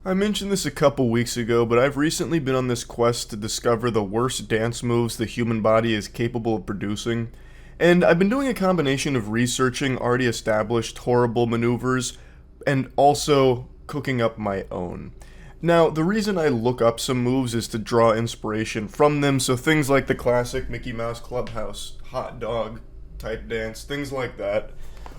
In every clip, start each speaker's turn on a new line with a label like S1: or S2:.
S1: I mentioned this a couple weeks ago, but I've recently been on this quest to discover the worst dance moves the human body is capable of producing. And I've been doing a combination of researching already established horrible maneuvers and also cooking up my own. Now, the reason I look up some moves is to draw inspiration from them, so things like the classic Mickey Mouse Clubhouse hot dog type dance, things like that.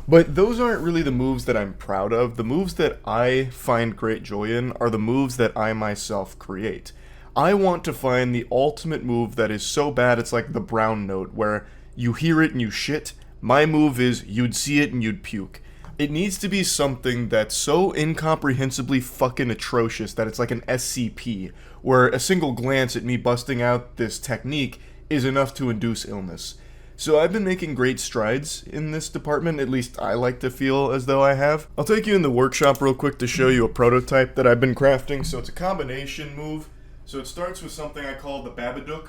S1: But those aren't really the moves that I'm proud of. The moves that I find great joy in are the moves that I myself create. I want to find the ultimate move that is so bad it's like the brown note, where you hear it and you shit. My move is you'd see it and you'd puke. It needs to be something that's so incomprehensibly fucking atrocious that it's like an SCP, where a single glance at me busting out this technique is enough to induce illness. So I've been making great strides in this department, at least I like to feel as though I have. I'll take you in the workshop real quick to show you a prototype that I've been crafting. So it's a combination move. So it starts with something I call the Babadook,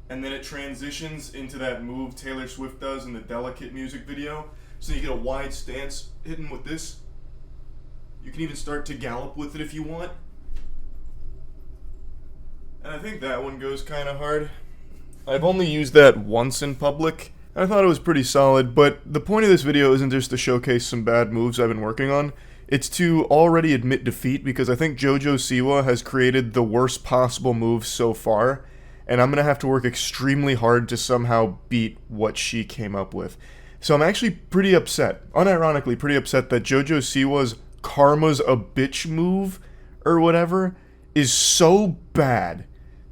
S1: and then it transitions into that move Taylor Swift does in the Delicate music video. So you get a wide stance hitting with this. You can even start to gallop with it if you want. And I think that one goes kind of hard. I've only used that once in public. I thought it was pretty solid, but the point of this video isn't just to showcase some bad moves I've been working on. It's to already admit defeat, because I think JoJo Siwa has created the worst possible moves so far, and I'm going to have to work extremely hard to somehow beat what she came up with. So I'm actually pretty upset, unironically pretty upset, that JoJo Siwa's Karma's a Bitch move, or whatever, is so bad.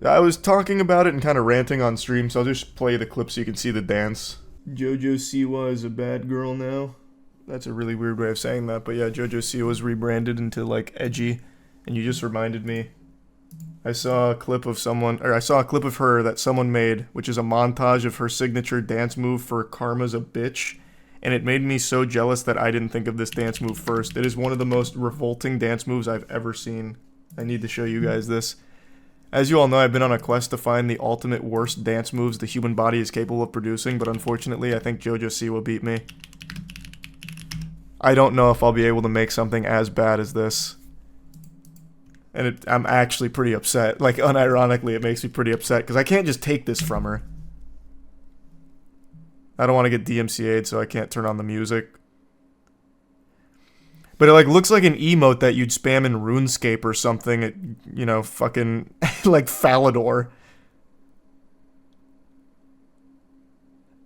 S1: I was talking about it and kind of ranting on stream, so I'll just play the clip so you can see the dance. JoJo Siwa is a bad girl now. That's a really weird way of saying that, but yeah, JoJo Siwa was rebranded into, like, edgy, and you just reminded me. I saw a clip of her that someone made, which is a montage of her signature dance move for Karma's a Bitch, and it made me so jealous that I didn't think of this dance move first. It is one of the most revolting dance moves I've ever seen. I need to show you guys this. As you all know, I've been on a quest to find the ultimate worst dance moves the human body is capable of producing, but unfortunately, I think JoJo Siwa beat me. I don't know if I'll be able to make something as bad as this. And I'm actually pretty upset. Like, unironically, it makes me pretty upset, because I can't just take this from her. I don't want to get DMCA'd, so I can't turn on the music. But it, like, looks like an emote that you'd spam in RuneScape or something at, you know, fucking, like, Falador.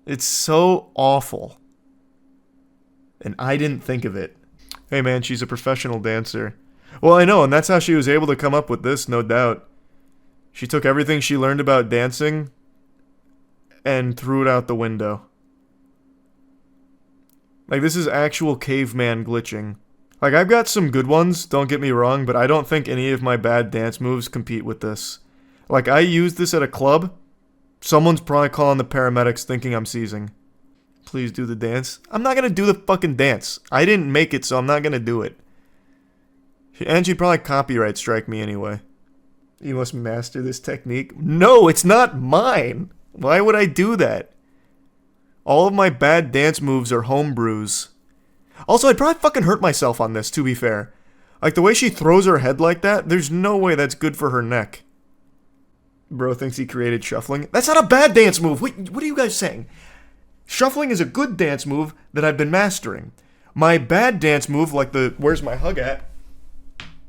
S1: It's so awful. And I didn't think of it. Hey man, she's a professional dancer. Well, I know, and that's how she was able to come up with this, no doubt. She took everything she learned about dancing and threw it out the window. Like, this is actual caveman glitching. Like, I've got some good ones, don't get me wrong, but I don't think any of my bad dance moves compete with this. Like, I used this at a club. Someone's probably calling the paramedics thinking I'm seizing. Please do the dance. I'm not gonna do the fucking dance. I didn't make it, so I'm not gonna do it. And she'd probably copyright strike me anyway. You must master this technique. No, it's not mine! Why would I do that? All of my bad dance moves are homebrews. Also, I'd probably fucking hurt myself on this, to be fair. Like, the way she throws her head like that, there's no way that's good for her neck. Bro thinks he created shuffling. That's not a bad dance move! Wait, what are you guys saying? Shuffling is a good dance move that I've been mastering. My bad dance move, like the where's my hug at?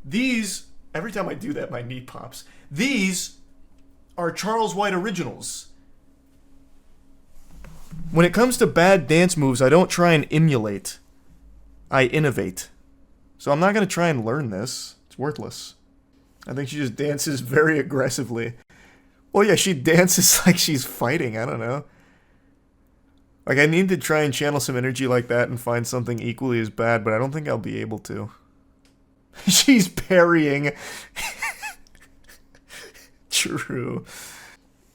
S1: These, every time I do that, my knee pops. These are Charles White originals. When it comes to bad dance moves, I don't try and emulate. I innovate. So I'm not going to try and learn this. It's worthless. I think she just dances very aggressively. Well, yeah, she dances like she's fighting. I don't know. Like, I need to try and channel some energy like that and find something equally as bad, but I don't think I'll be able to. She's parrying. True.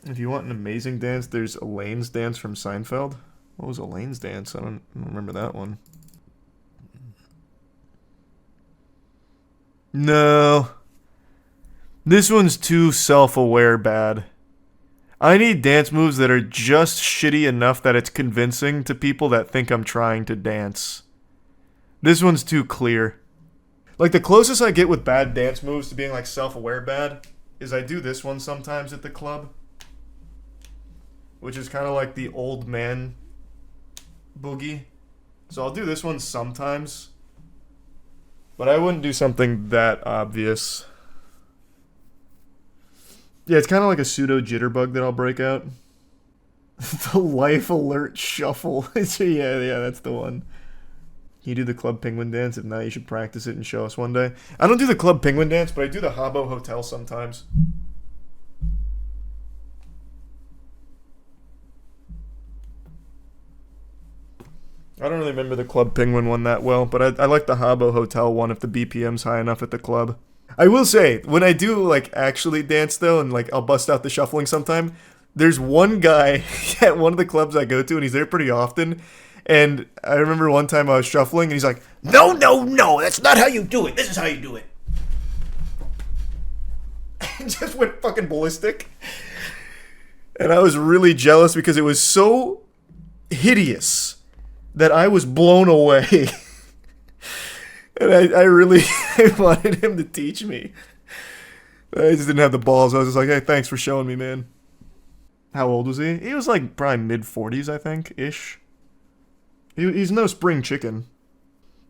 S1: If you want an amazing dance, there's Elaine's dance from Seinfeld. What was Elaine's dance? I don't remember that one. No. This one's too self-aware bad. I need dance moves that are just shitty enough that it's convincing to people that think I'm trying to dance. This one's too clear. Like, the closest I get with bad dance moves to being, like, self-aware bad is I do this one sometimes at the club, which is kind of like the old man boogie. So I'll do this one sometimes, but I wouldn't do something that obvious. Yeah, it's kind of like a pseudo jitterbug that I'll break out. The life alert shuffle. Yeah, that's the one. You do the Club Penguin dance? If not, you should practice it and show us one day. I don't do the Club Penguin dance, but I do the Habbo Hotel sometimes. I don't really remember the Club Penguin one that well, but I like the Habbo Hotel one if the BPM's high enough at the club. I will say, when I do, like, actually dance, though, and, like, I'll bust out the shuffling sometime, there's one guy at one of the clubs I go to, and he's there pretty often, and I remember one time I was shuffling, and he's like, no, that's not how you do it. This is how you do it. And just went fucking ballistic. And I was really jealous because it was so hideous that I was blown away. And I really wanted him to teach me. I just didn't have the balls. I was just like, hey, thanks for showing me, man. How old was he? He was like probably mid-40s, I think, ish. He's no spring chicken.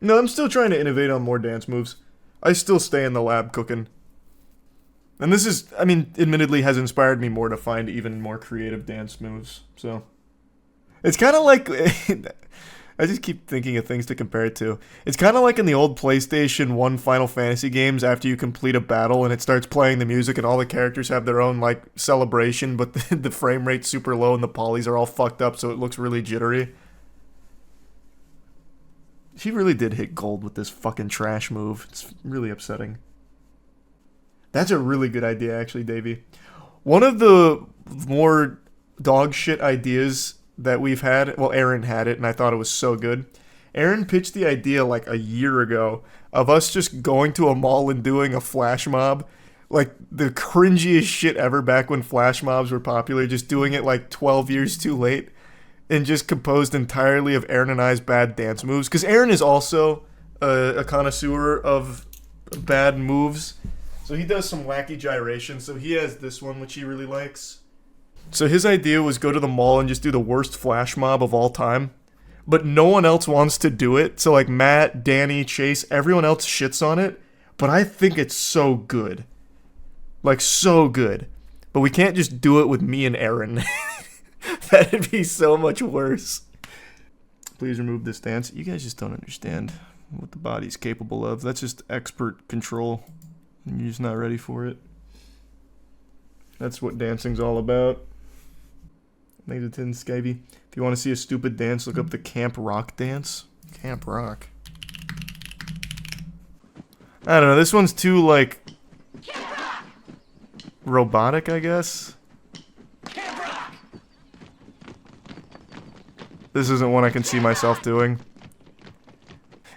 S1: No, I'm still trying to innovate on more dance moves. I still stay in the lab cooking. And this is, I mean, admittedly has inspired me more to find even more creative dance moves, so. It's kind of like, I just keep thinking of things to compare it to. It's kind of like in the old PlayStation 1 Final Fantasy games after you complete a battle and it starts playing the music and all the characters have their own, like, celebration, but the frame rate's super low and the polys are all fucked up so it looks really jittery. She really did hit gold with this fucking trash move. It's really upsetting. That's a really good idea, actually, Davey. One of the more dog shit ideas that we've had, well, Aaron had it, and I thought it was so good. Aaron pitched the idea like a year ago of us just going to a mall and doing a flash mob. Like, the cringiest shit ever back when flash mobs were popular, just doing it like 12 years too late. And just composed entirely of Aaron and I's bad dance moves. Because Aaron is also a connoisseur of bad moves. So he does some wacky gyrations. So he has this one, which he really likes. So his idea was go to the mall and just do the worst flash mob of all time. But no one else wants to do it. So like Matt, Danny, Chase, everyone else shits on it. But I think it's so good. Like, so good. But we can't just do it with me and Aaron. That'd be so much worse. Please remove this dance. You guys just don't understand what the body's capable of. That's just expert control. You're just not ready for it. That's what dancing's all about. -10 Skivey. If you want to see a stupid dance, look up the Camp Rock dance. Camp Rock. I don't know. This one's too, like, robotic, I guess. This isn't one I can see myself doing.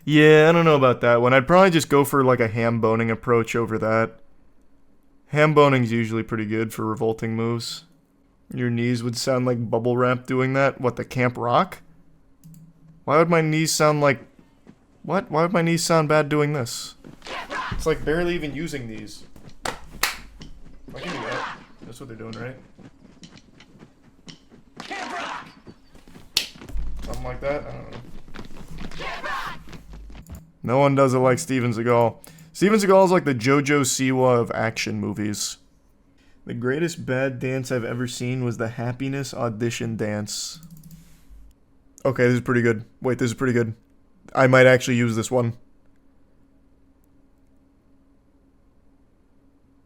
S1: Yeah, I don't know about that one. I'd probably just go for like a ham boning approach over that. Ham boning's usually pretty good for revolting moves. Your knees would sound like bubble wrap doing that. What, the Camp Rock? Why would my knees sound like... What? Why would my knees sound bad doing this? It's like barely even using these. I can do that. That's what they're doing, right? Something like that? I don't know. No one does it like Steven Seagal. Steven Seagal is like the JoJo Siwa of action movies. The greatest bad dance I've ever seen was the Happiness audition dance. Okay, this is pretty good. Wait, this is pretty good. I might actually use this one.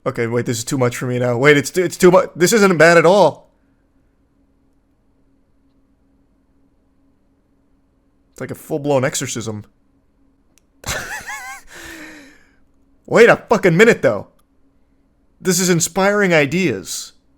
S1: Okay, wait, this is too much for me now. Wait, it's too much. This isn't bad at all. It's like a full-blown exorcism. Wait a fucking minute, though. This is inspiring ideas.